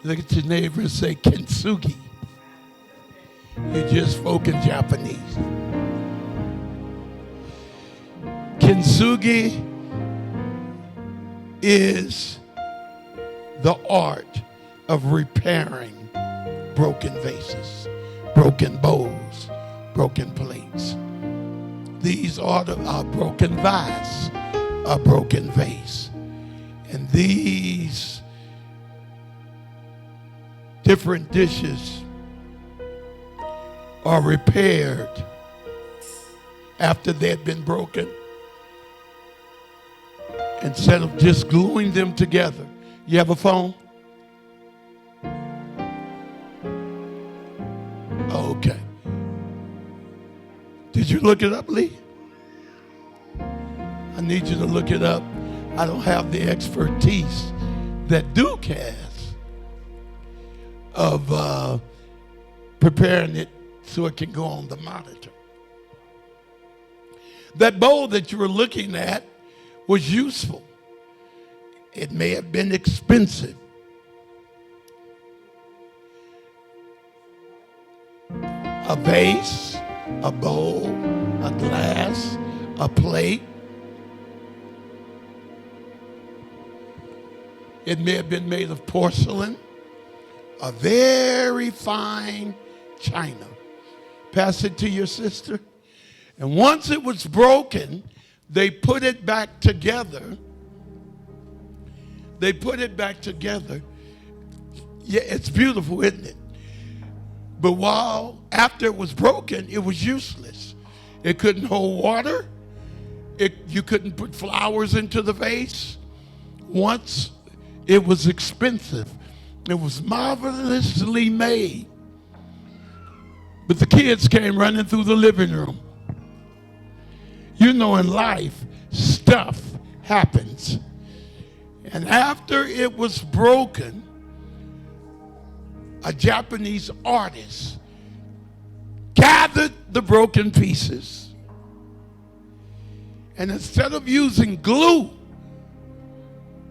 Look at your neighbor and say, Kintsugi. You just spoke in Japanese. Kintsugi is the art of repairing broken vases, broken bowls, broken plates. These are a broken vase, a broken vase. And these different dishes are repaired after they had been broken. Instead of just gluing them together. You have a phone? Okay. Did you look it up, Lee? I need you to look it up. I don't have the expertise that Duke has of preparing it so it can go on the monitor. That bowl that you were looking at was useful. It may have been expensive. A vase, a bowl, a glass, a plate. It may have been made of porcelain, a very fine china. Pass it to your sister. And once it was broken, they put it back together. They put it back together. Yeah, it's beautiful, isn't it? But after it was broken, it was useless. It couldn't hold water. You couldn't put flowers into the vase. Once it was expensive. It was marvelously made. But the kids came running through the living room. You know, in life, stuff happens. And after it was broken, a Japanese artist gathered the broken pieces. And instead of using glue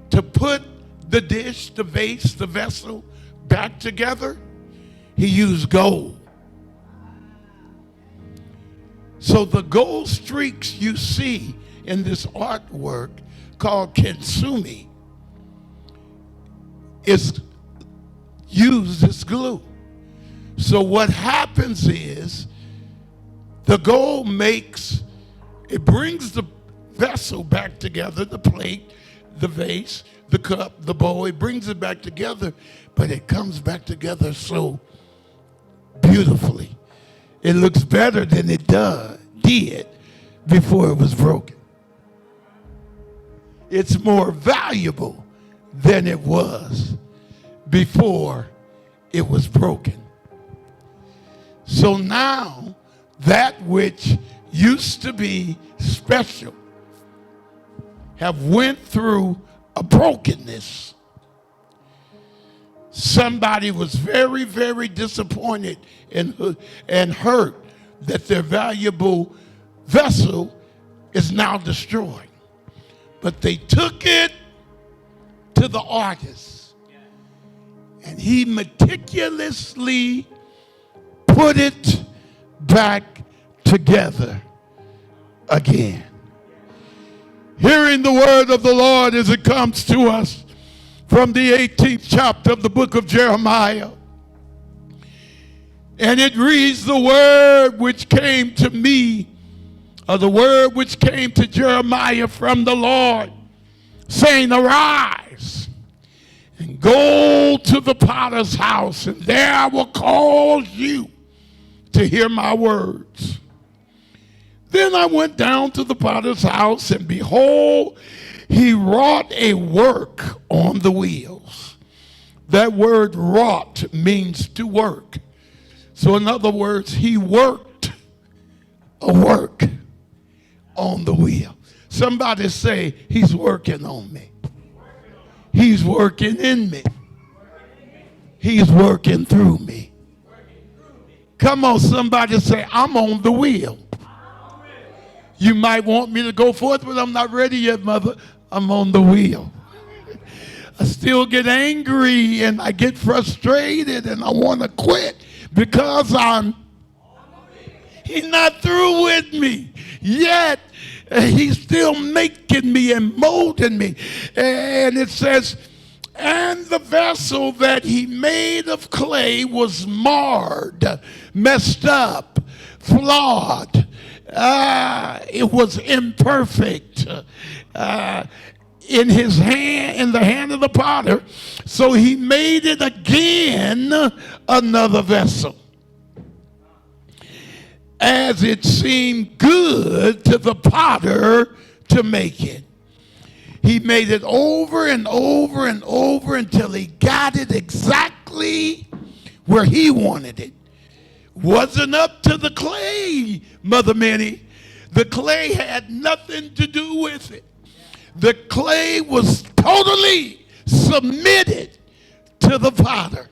to put the dish, the vase, the vessel back together, he used gold. So the gold streaks you see in this artwork called Kintsugi is used as glue. So what happens is the gold it brings the vessel back together, the plate, the vase, the cup, the bowl, it brings it back together, but it comes back together so beautifully. It looks better than it did before it was broken. It's more valuable than it was before it was broken. So now, that which used to be special have went through a brokenness. Somebody was very, very disappointed and hurt that their valuable vessel is now destroyed. But they took it to the artist, and he meticulously put it back together again. Hearing the word of the Lord as it comes to us from the 18th chapter of the book of Jeremiah. And it reads, the word which came to me, or the word which came to Jeremiah from the Lord, saying, arise and go to the potter's house, and there I will cause you to hear my words. Then I went down to the potter's house, and behold, he wrought a work on the wheels. That word wrought means to work. So in other words, he worked a work on the wheel. Somebody say, he's working on me. He's working in me. He's working through me. Come on, somebody say, I'm on the wheel. You might want me to go forth, but I'm not ready yet, mother. I'm on the wheel. still get angry and I get frustrated and I want to quit because he's not through with me. Yet, he's still making me and molding me. And it says, and the vessel that he made of clay was marred, messed up, flawed. It was imperfect in the hand of the potter. So he made it again another vessel, as it seemed good to the potter to make it. He made it over and over and over until he got it exactly where he wanted it. Wasn't up to the clay, Mother Minnie. The clay had nothing to do with it. The clay was totally submitted to the potter.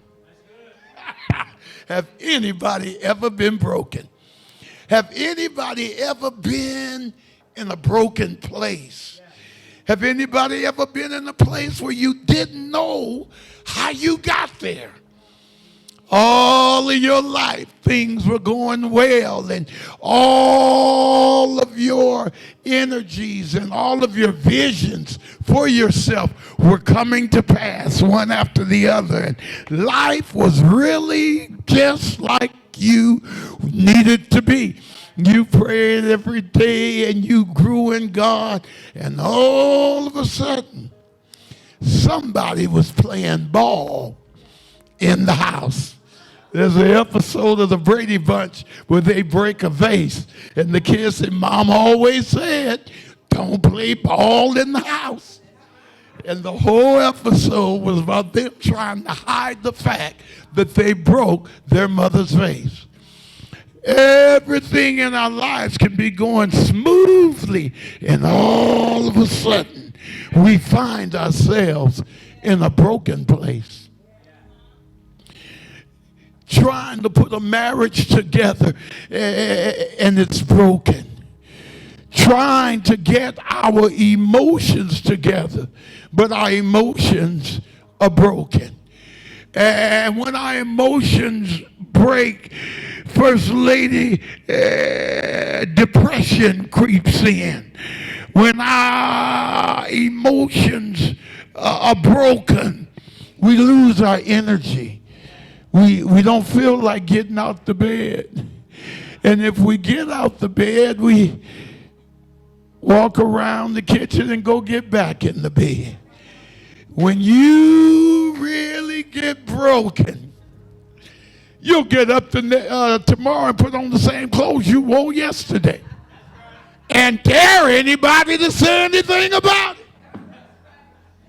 Have anybody ever been broken? Have anybody ever been in a broken place? Have anybody ever been in a place where you didn't know how you got there? All of your life, things were going well, and all of your energies and all of your visions for yourself were coming to pass one after the other. And life was really just like you needed to be. You prayed every day and you grew in God, and all of a sudden, somebody was playing ball in the house. There's an episode of the Brady Bunch where they break a vase, and the kids said, Mom always said, don't play ball in the house. And the whole episode was about them trying to hide the fact that they broke their mother's vase. Everything in our lives can be going smoothly, and all of a sudden, we find ourselves in a broken place. Trying to put a marriage together, and it's broken. Trying to get our emotions together, but our emotions are broken. And when our emotions break, First Lady, depression creeps in. When our emotions are broken, we lose our energy. We don't feel like getting out the bed. And if we get out the bed, we walk around the kitchen and go get back in the bed. When you really get broken, you'll get up tomorrow and put on the same clothes you wore yesterday and dare anybody to say anything about it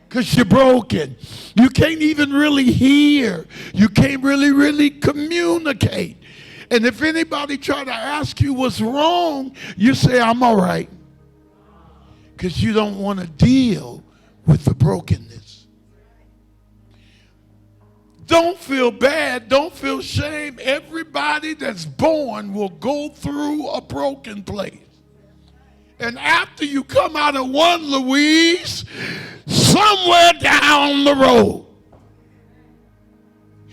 because you're broken. You can't even really hear. You can't really communicate. And if anybody try to ask you what's wrong, you say, I'm all right, because you don't want to deal with the brokenness. Don't feel bad. Don't feel shame. Everybody that's born will go through a broken place. And after you come out of one, Louise, somewhere down the road,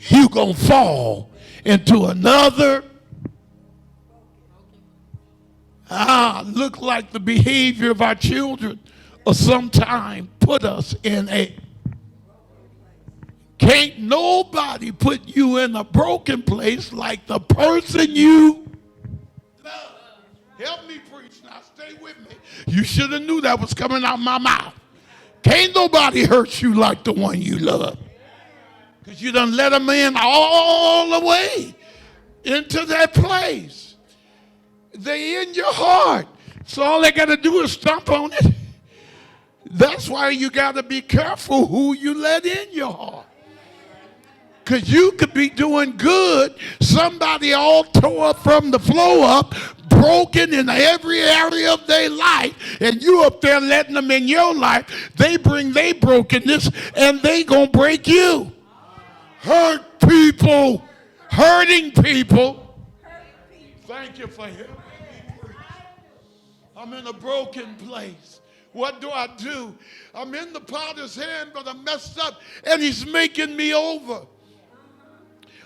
you're going to fall into another. Look like the behavior of our children or sometimes put us in a. Can't nobody put you in a broken place like the person you love. Help me preach now. Stay with me. You should have knew that was coming out my mouth. Can't nobody hurt you like the one you love. Because you done let them in all the way into that place. They in your heart. So all they got to do is stomp on it. That's why you got to be careful who you let in your heart. Because you could be doing good. Somebody all tore up from the floor up, broken in every area of their life, and you up there letting them in your life. They bring their brokenness, and they going to break you. Hurt people, hurting people. Thank you for helping me. I'm in a broken place. What do? I'm in the potter's hand, but I'm messed up, and he's making me over.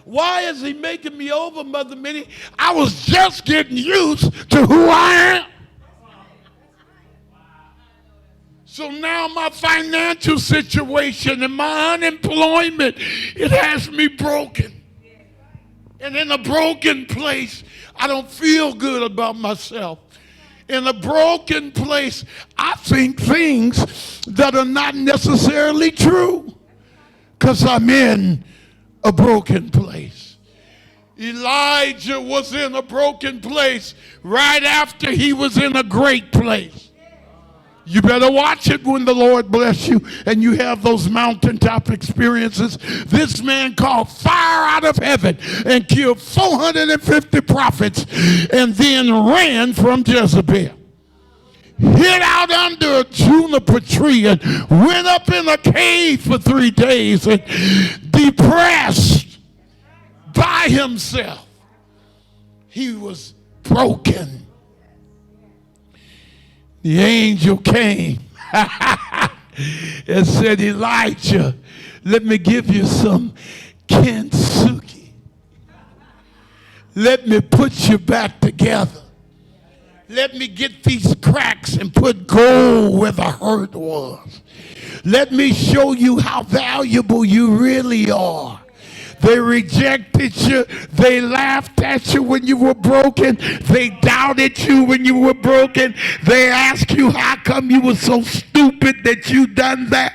Why is he making me over, Mother Minnie? I was just getting used to who I am. So now my financial situation and my unemployment, it has me broken. And in a broken place, I don't feel good about myself. In a broken place, I think things that are not necessarily true because I'm in a broken place. Elijah was in a broken place right after he was in a great place. You better watch it when the Lord bless you and you have those mountaintop experiences. This man called fire out of heaven and killed 450 prophets and then ran from Jezebel. Hid out under a juniper tree and went up in a cave for 3 days and depressed by himself. He was broken. The angel came and said, Elijah, let me give you some Kintsugi. Let me put you back together. Let me get these cracks and put gold where the hurt was. Let me show you how valuable you really are. They rejected you. They laughed at you when you were broken. They doubted you when you were broken. They asked you how come you were so stupid that you done that.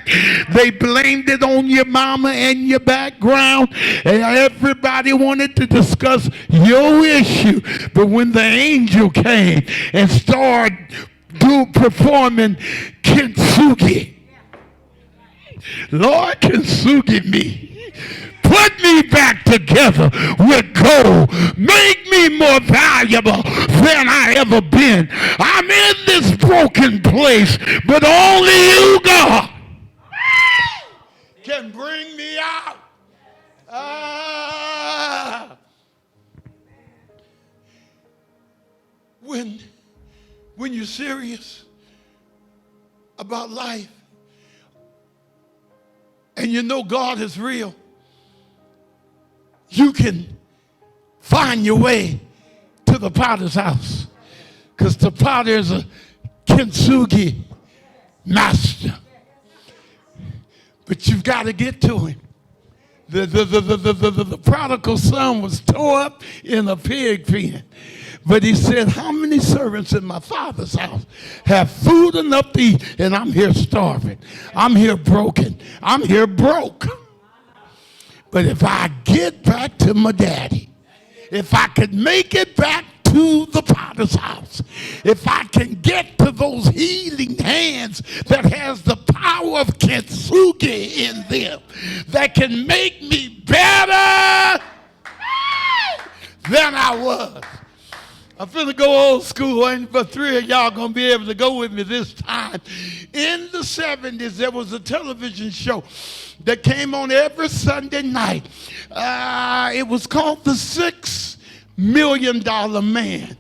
They blamed it on your mama and your background. And everybody wanted to discuss your issue. But when the angel came and started performing Kintsugi, Lord, Kintsugi me. Put me back together with gold. Make me more valuable than I ever been. I'm in this broken place, but only you, God, can bring me out. When you're serious about life and you know God is real, you can find your way to the potter's house because the potter is a Kintsugi master. But you've got to get to him. The prodigal son was tore up in a pig pen. But he said, how many servants in my father's house have food enough to eat, and I'm here starving. I'm here broken. I'm here broke. But if I get back to my daddy, if I could make it back to the potter's house, if I can get to those healing hands that has the power of Kintsugi in them, that can make me better than I was. I'm finna go old school, and but 3 of y'all gonna be able to go with me this time. In the 70s, there was a television show that came on every Sunday night. It was called The $6 Million Man.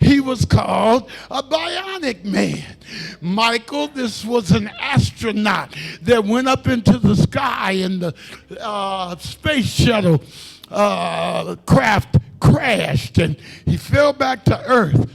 He was called a bionic man. Michael, this was an astronaut that went up into the sky and the space shuttle craft crashed and he fell back to Earth.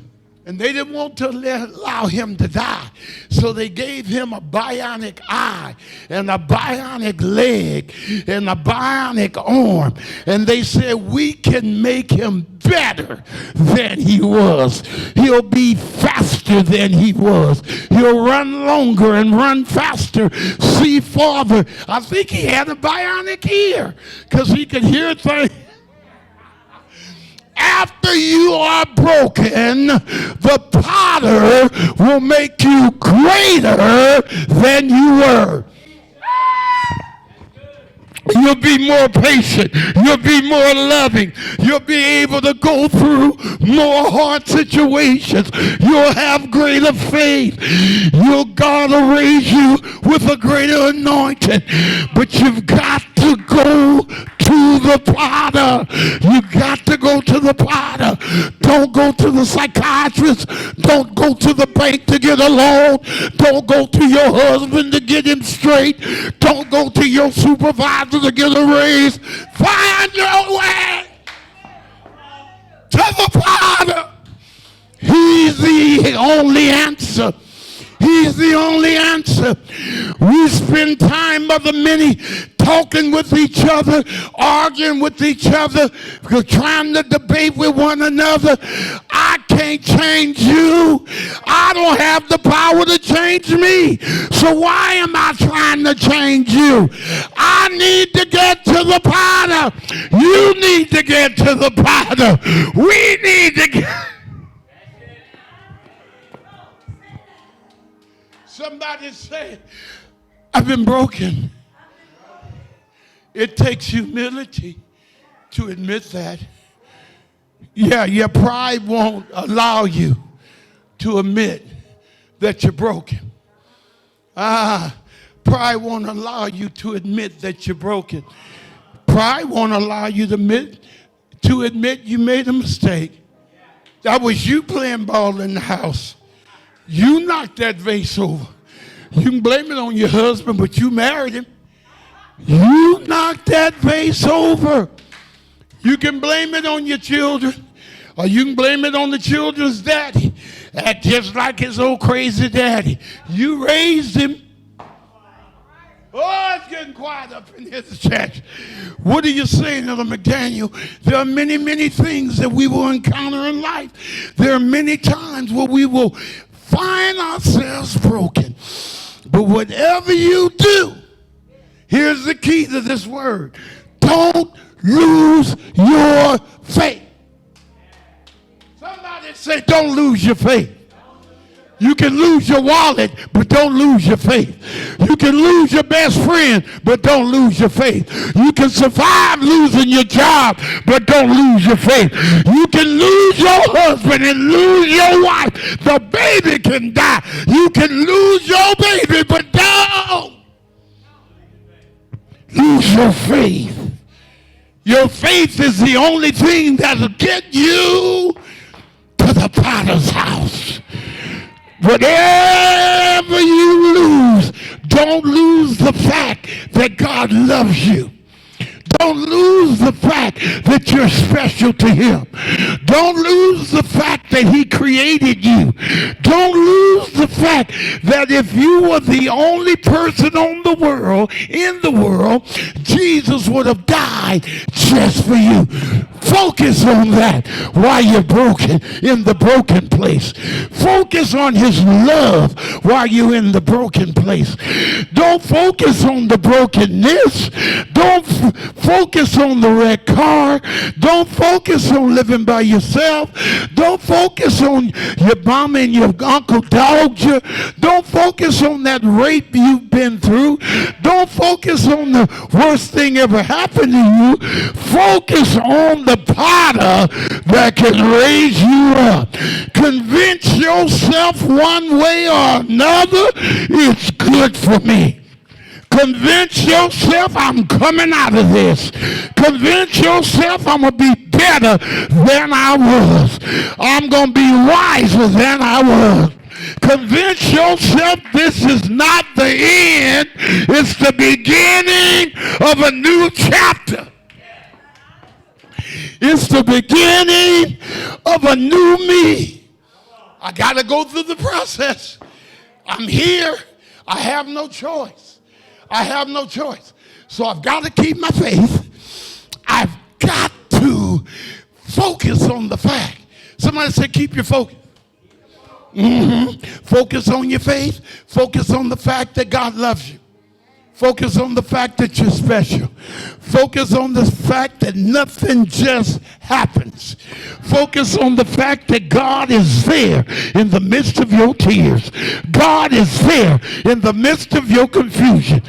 And they didn't want to allow him to die. So they gave him a bionic eye and a bionic leg and a bionic arm. And they said, we can make him better than he was. He'll be faster than he was. He'll run longer and run faster, see farther. I think he had a bionic ear because he could hear things. After you are broken, the potter will make you greater than you were. You'll be more patient. You'll be more loving. You'll be able to go through more hard situations. You'll have greater faith. God will raise you with a greater anointing. But you've got to go to the potter. You got to go to the potter. Don't go to the psychiatrist. Don't go to the bank to get a loan. Don't go to your husband to get him straight. Don't go to your supervisor to get a raise. Find your way to the potter. He's the only answer. He's the only answer. We spend time, Mother Minnie, talking with each other, arguing with each other, trying to debate with one another. I can't change you. I don't have the power to change me. So why am I trying to change you? I need to get to the potter. You need to get to the potter. We need to get... Somebody say, I've been broken. It takes humility to admit that. Yeah, your pride won't allow you to admit that you're broken. Pride won't allow you to admit that you're broken. Pride won't allow you to admit you made a mistake. That was you playing ball in the house. You knocked that vase over. You can blame it on your husband, but you married him. You knocked that vase over. You can blame it on your children, or you can blame it on the children's daddy. Act just like his old crazy daddy. You raised him. Oh, it's getting quiet up in this church. What are you saying, Elder McDaniel? There are many, many things that we will encounter in life. There are many times where we will find ourselves broken. But whatever you do, here's the key to this word. Don't lose your faith. Somebody say, don't lose your faith. You can lose your wallet, but don't lose your faith. You can lose your best friend, but don't lose your faith. You can survive losing your job, but don't lose your faith. You can lose your husband and lose your wife. The baby can die. You can lose your baby, but don't lose your faith. Your faith is the only thing that'll get you to the potter's house. Whatever you lose, don't lose the fact that God loves you. Don't lose the fact that you're special to him. Don't lose the fact that he created you. Don't lose the fact that if you were the only person in the world, Jesus would have died just for you. Focus on that while you're broken, in the broken place. Focus on his love while you're in the broken place. Don't focus on the brokenness. Don't focus on the wrecked car. Don't focus on living by yourself. Don't focus on your mama and your uncle dogged you. Don't focus on that rape you've been through. Don't focus on the worst thing ever happened to you. Focus on the potter that can raise you up. Convince yourself one way or another, it's good for me. Convince yourself I'm coming out of this. Convince yourself I'm going to be better than I was. I'm going to be wiser than I was. Convince yourself this is not the end. It's the beginning of a new chapter. It's the beginning of a new me. I got to go through the process. I'm here. I have no choice. I have no choice. So I've got to keep my faith. I've got to focus on the fact. Somebody say, keep your focus. Focus on your faith. Focus on the fact that God loves you. Focus on the fact that you're special. Focus on the fact that nothing just happens. Focus on the fact that God is there in the midst of your tears. God is there in the midst of your confusion.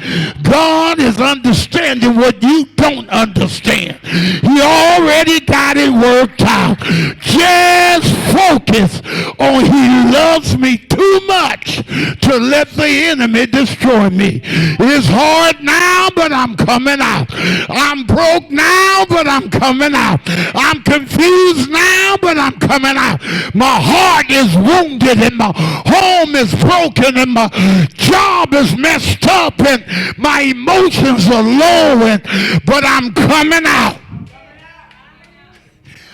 God is understanding what you don't understand. He already got it worked out. Just focus on he loves me too much to let the enemy destroy me. It's hard now, but I'm I'm coming out. I'm broke now, but I'm coming out. I'm confused now, but I'm coming out. My heart is wounded and my home is broken and my job is messed up and my emotions are low, but I'm coming out.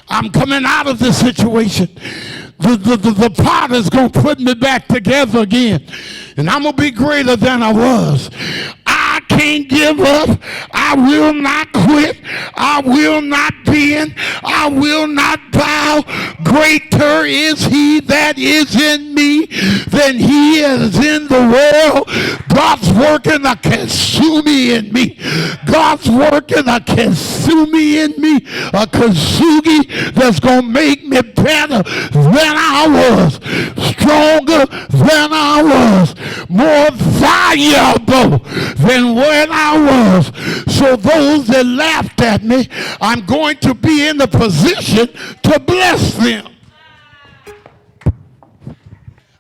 I'm coming out of this situation. The potter's going to put me back together again. And I'm going to be greater than I was. I can't give up. I will not quit. I will not bend. I will not bow. Greater is he that is in me than he is in the world. God's working a Kintsugi in me. God's working a Kintsugi in me. A Kintsugi that's going to make me better than I was. Stronger than I was. More valuable than when I was. So those that laughed at me, I'm going to be in the position to bless them.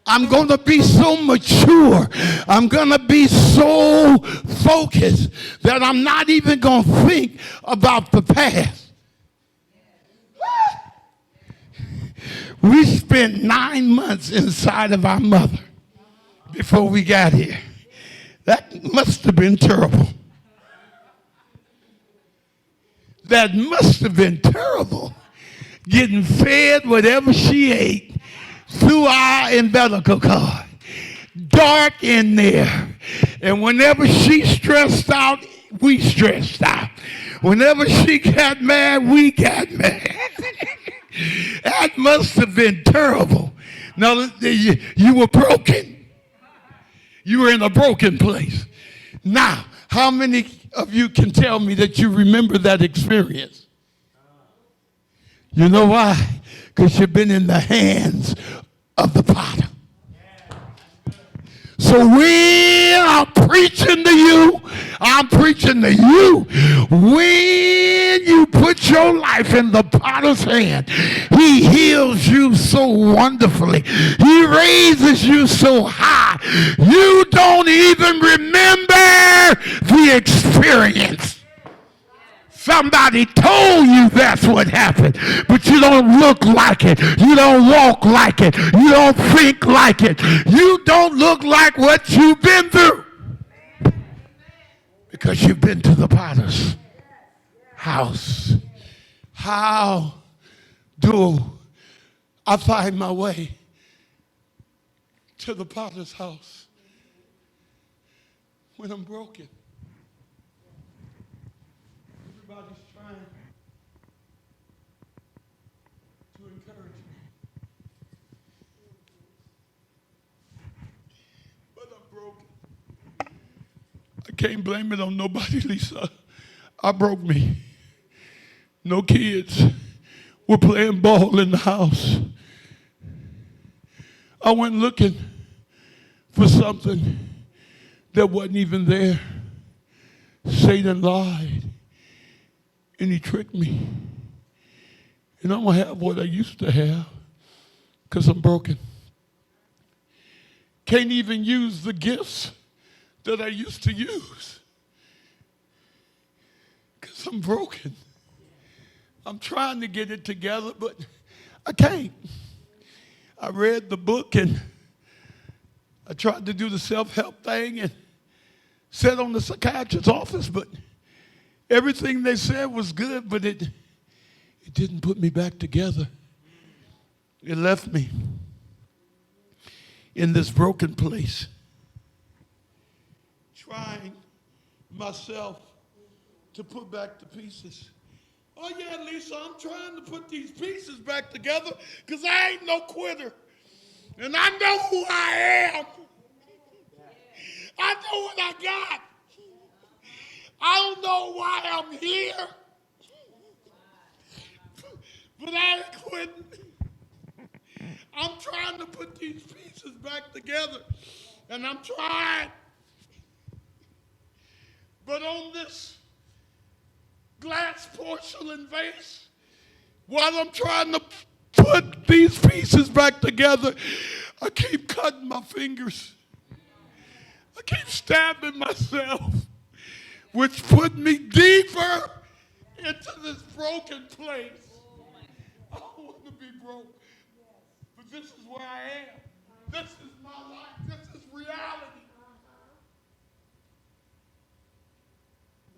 I'm going to be so mature. I'm going to be so focused that I'm not even going to think about the past. We spent 9 months inside of our mother before we got here. That must have been terrible. That must have been terrible. Getting fed whatever she ate through our umbilical cord. Dark in there. And whenever she stressed out, we stressed out. Whenever she got mad, we got mad. That must have been terrible. Now, you were broken. You were in a broken place. Now, how many of you can tell me that you remember that experience? You know why? Because you've been in the hands of the potter. So when I'm preaching to you, I'm preaching to you. When you put your life in the potter's hand, he heals you so wonderfully. He raises you so high. You don't even remember the experience. Somebody told you that's what happened, but you don't look like it. You don't walk like it. You don't think like it. You don't look like what you've been through because you've been to the potter's house. How do I find my way to the potter's house when I'm broken? Everybody's trying to encourage me. But I'm broken. I can't blame it on nobody, Lisa. I broke me. No kids were playing ball in the house. I went looking for something that wasn't even there. Satan lied. And he tricked me. And I don't have what I used to have because I'm broken. Can't even use the gifts that I used to use because I'm broken. I'm trying to get it together, but I can't. I read the book and I tried to do the self-help thing and sat on the psychiatrist's office, but everything they said was good, but it didn't put me back together. It left me in this broken place, trying myself to put back the pieces. Oh yeah, Lisa, I'm trying to put these pieces back together because I ain't no quitter. And I know who I am. I know what I got. I don't know why I'm here, but I ain't quitting. I'm trying to put these pieces back together, and I'm trying. But on this glass porcelain vase, while I'm trying to put these pieces back together, I keep cutting my fingers. I keep stabbing myself which put me deeper into this broken place. I don't want to be broke, but this is where I am. This is my life. This is reality.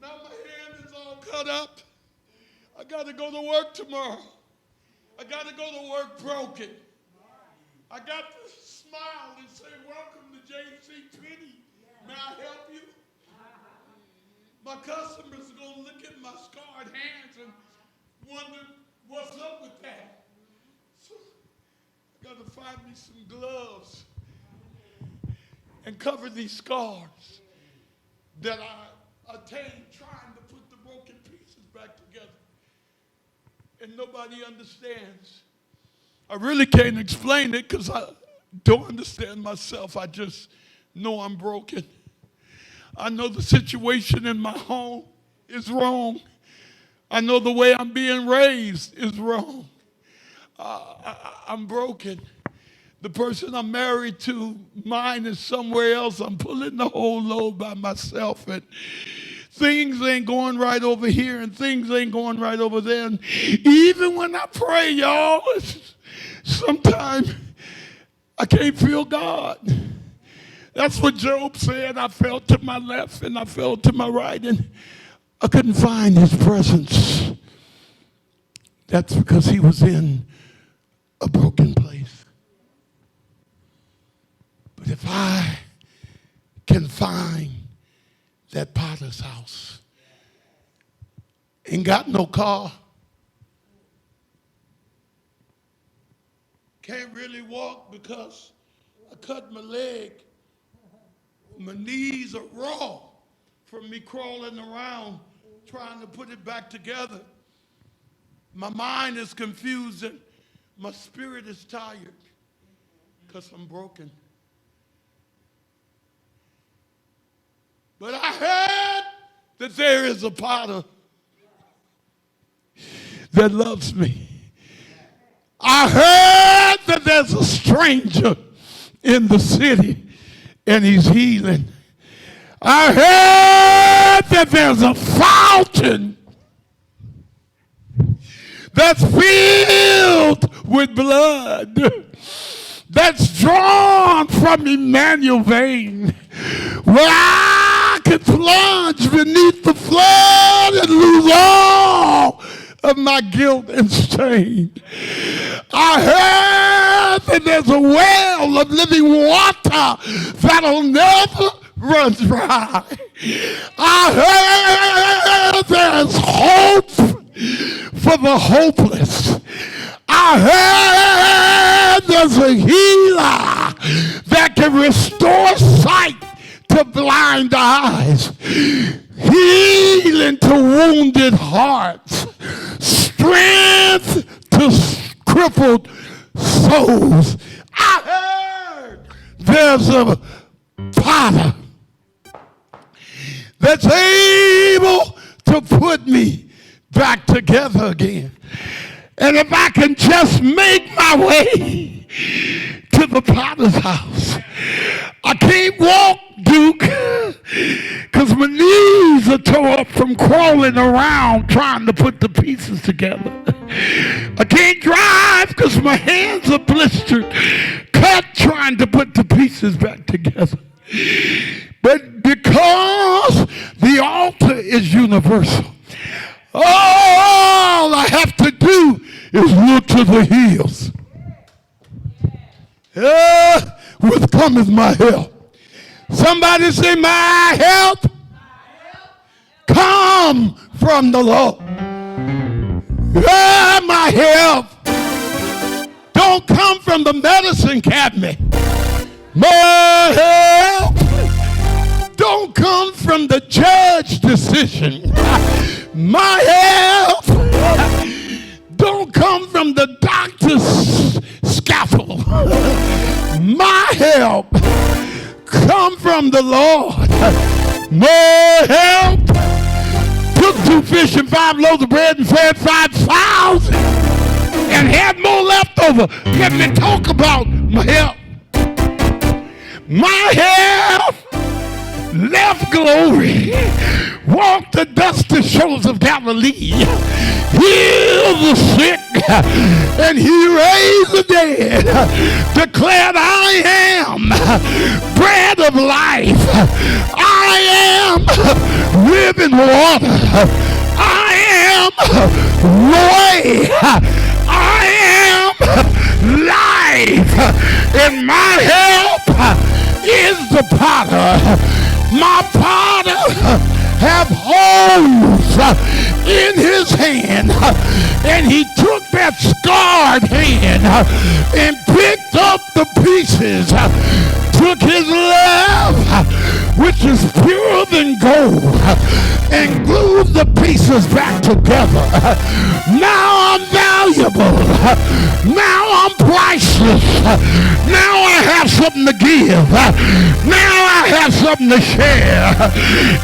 Now my hand is all cut up. I got to go to work tomorrow. I got to go to work broken. I got to smile and say, welcome to JC Penney. May I help you? My customers are going to look at my scarred hands and wonder what's up with that. So I got to find me some gloves and cover these scars that I attained trying to put the broken pieces back together. And nobody understands. I really can't explain it because I don't understand myself. I just know I'm broken. I know the situation in my home is wrong. I know the way I'm being raised is wrong. I'm broken. The person I'm married to, mine is somewhere else. I'm pulling the whole load by myself. And things ain't going right over here and things ain't going right over there. And even when I pray, y'all, sometimes I can't feel God. That's what Job said. I felt to my left and I felt to my right and I couldn't find his presence. That's because he was in a broken place. But if I can find that potter's house, ain't got no car, can't really walk because I cut my leg. My knees are raw from me crawling around trying to put it back together. My mind is confused and my spirit is tired because I'm broken. But I heard that there is a potter that loves me. I heard that there's a stranger in the city and he's healing. I heard that there's a fountain that's filled with blood that's drawn from Emmanuel vein, where I can plunge beneath the flood and lose all of my guilt and stain. I heard that there's a well of living water that'll never run dry. I heard there's hope for the hopeless. I heard there's a healer that can restore sight to blind eyes, healing to wounded hearts, strength to crippled souls. I heard there's a potter that's able to put me back together again. And if I can just make my way to the potter's house, I can't walk, Duke, because my knees are tore up from crawling around trying to put the pieces together. I can't drive because my hands are blistered, cut trying to put the pieces back together. But because the altar is universal, all I have to do is look to the hills. With cometh my help. Somebody say, my help come from the Lord. My help don't come from the medicine cabinet. My help don't come from the judge decision. My help don't come from the doctor's scalpel. My help come from the Lord. My help took 2 fish and 5 loaves of bread and fed 5,000 and had more left over. Let me talk about my help. My help left glory, walked the dusty shores of Galilee, healed the sick, and he raised the dead, declared, I am bread of life, I am living water, I am way, I am life, and my help is the potter. My potter have holes in his hand, and he took that scarred hand and picked up the pieces, took his love, which is purer than gold, and glued the pieces back together. Now I'm valuable. Now I'm priceless. Now I have something to give. Now I have something to share.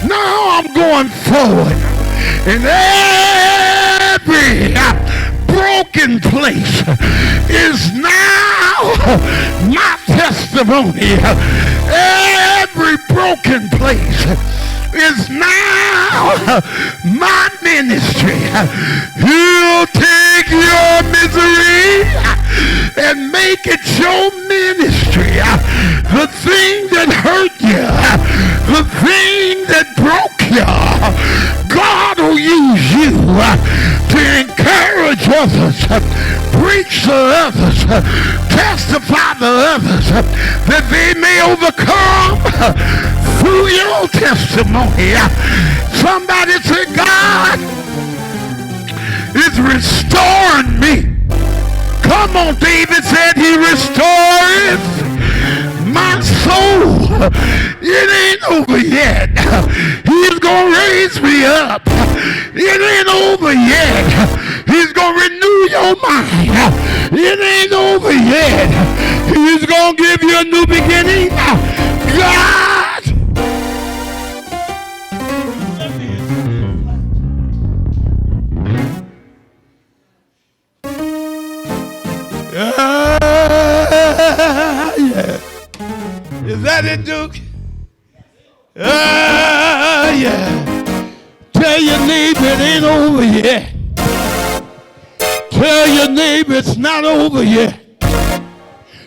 Now I'm going forward. And every broken place is now my testimony. Every broken place is now my ministry. He'll take your misery and make it your ministry. The thing that hurt you, the thing that broke you, God will use you to encourage others, preach to others, testify to others, that they may overcome through your testimony. Somebody say, God is restoring me. Come on, David said he restores my soul. It ain't over yet. He's gonna raise me up. It ain't over yet. He's gonna renew your mind. It ain't over yet. He's gonna give you a new beginning. God. Yeah. Is that it, Duke? Yeah. Tell your neighbor it ain't over yet. Tell your neighbor it's not over yet.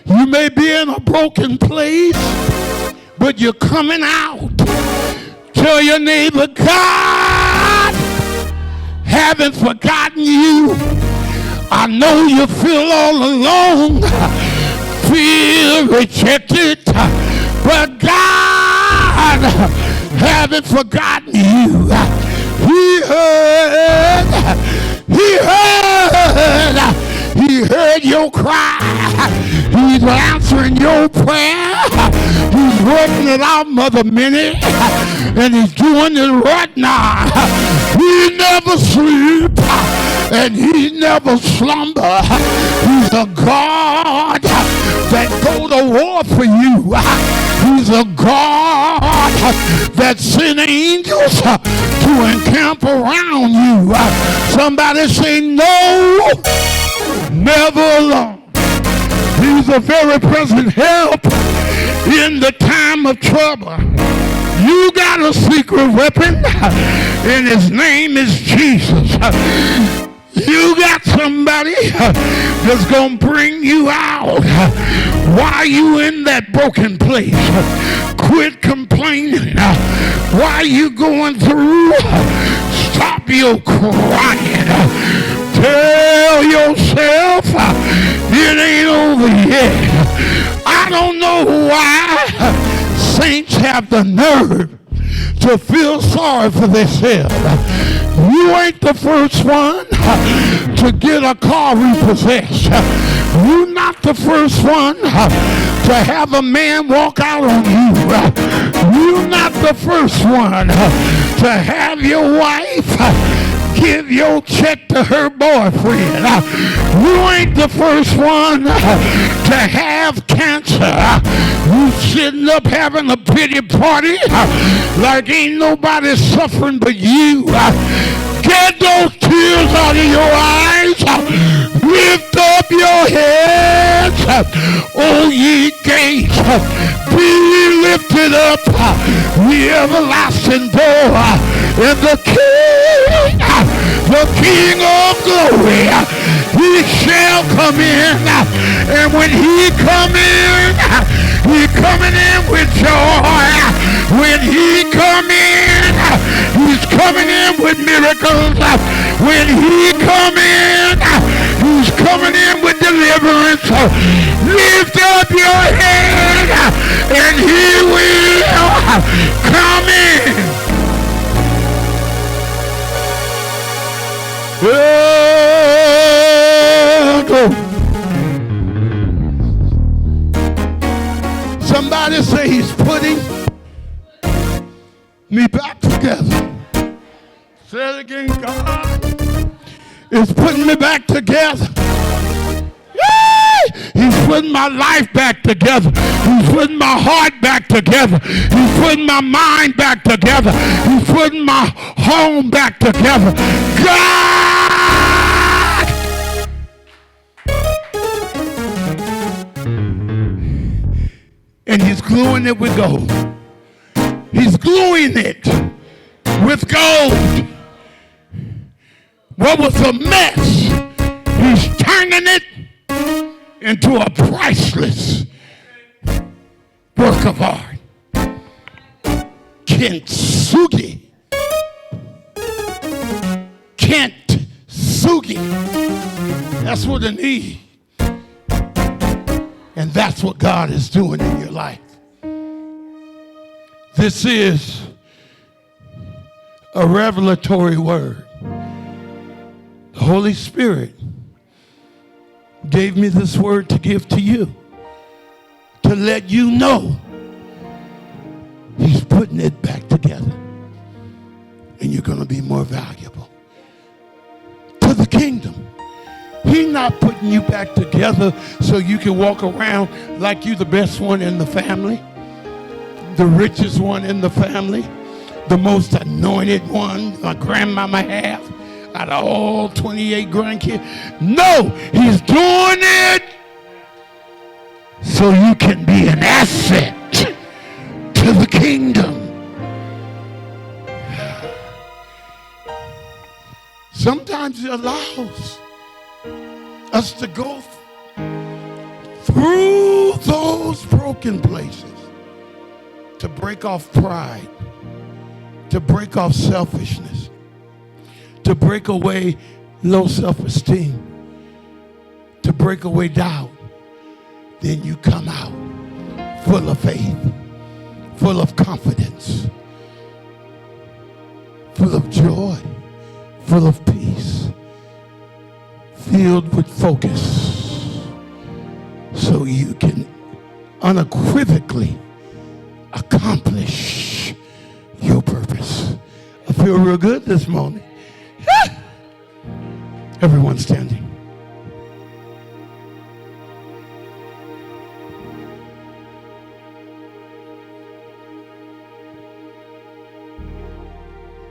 You may be in a broken place, but you're coming out. Tell your neighbor, God haven't forgotten you. I know you feel all alone, feel rejected, but God haven't forgotten you. He heard your cry. He's answering your prayer. He's working it out, Mother Minnie, and he's doing it right now. He never sleeps and he never slumber. He's a God that go to war for you. He's a God that sent angels to encamp around you. Somebody say no, never alone. He's a very present help in the time of trouble. You got a secret weapon, and his name is Jesus. You got somebody that's going to bring you out while you in that broken place. Quit complaining. While you going through, stop your crying. Tell yourself it ain't over yet. I don't know why saints have the nerve to feel sorry for themselves. You ain't the first one to get a car repossessed. You're not the first one to have a man walk out on you. You're not the first one to have your wife give your check to her boyfriend. You ain't the first one to have cancer. You sitting up having a pity party like ain't nobody suffering but you. Get those tears out of your eyes. Lift up your heads O ye gates, be lifted up, the everlasting door, and the King of glory, he shall come in. And when he come in, he coming in with joy. When he come in, he's coming in with miracles. When he come in, he's coming in with deliverance. Lift up your head, and he will come in. Somebody say he's putting me back together. Say it again, God is putting me back together. He's putting my life back together. He's putting my heart back together. He's putting my mind back together. He's putting my home back together. God! And he's gluing it with gold. He's gluing it with gold. What was a mess, he's turning it into a priceless work of art. Kintsugi. Kintsugi. That's what it needs. And that's what God is doing in your life. This is a revelatory word. The Holy Spirit gave me this word to give to you, to let you know he's putting it back together, and you're going to be more valuable to the kingdom. He's not putting you back together so you can walk around like you're the best one in the family, the richest one in the family, the most anointed one my grandmama had out of all 28 grandkids. No, he's doing it so you can be an asset to the kingdom. Sometimes he allows us to go through those broken places to break off pride, to break off selfishness, to break away low self-esteem, to break away doubt. Then you come out full of faith, full of confidence, full of joy, full of peace, filled with focus, so you can unequivocally accomplish your purpose. I feel real good this morning. Everyone standing.